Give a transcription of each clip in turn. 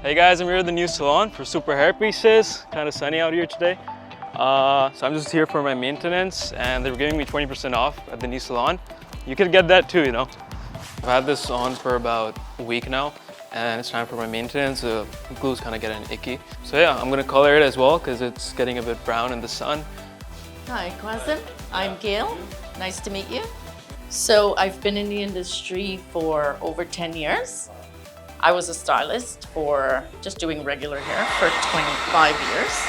Hey guys, I'm here at the new salon for Superhairpieces. Kind of sunny out here today. So I'm just here for my maintenance and they're giving me 20% off at the new salon. You could get that too, you know. I've had this on for about a week now and it's time for my maintenance. The glue's kind of getting icky. So yeah, I'm gonna color it as well because it's getting a bit brown in the sun. Hi, Qasim. I'm Gail. Nice to meet you. So I've been in the industry for over 10 years. I was a stylist for just doing regular hair for 25 years.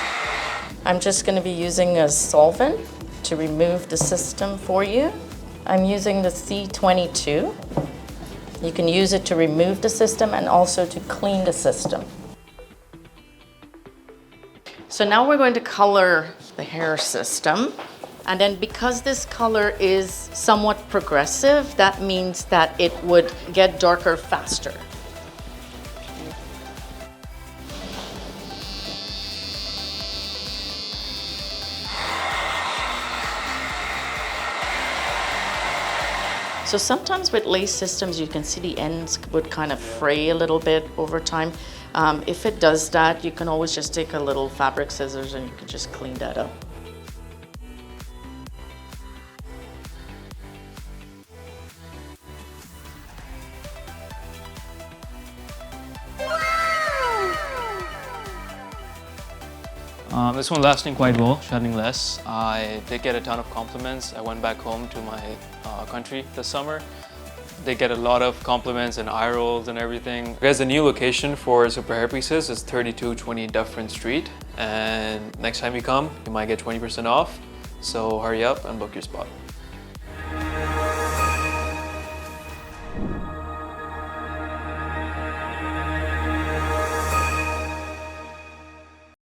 I'm just going to be using a solvent to remove the system for you. I'm using the C22. You can use it to remove the system and also to clean the system. So now we're going to color the hair system. And then because this color is somewhat progressive, that means that it would get darker faster. So sometimes with lace systems, you can see the ends would kind of fray a little bit over time. If it does that, you can always just take a little fabric scissors and you can just clean that up. This one lasting quite well, shedding less. I did get a ton of compliments. I went back home to my country this summer. They get a lot of compliments and eye rolls and everything. Guys, the new location for Superhairpieces is 3220 Dufferin Street. And next time you come, you might get 20% off. So hurry up and book your spot.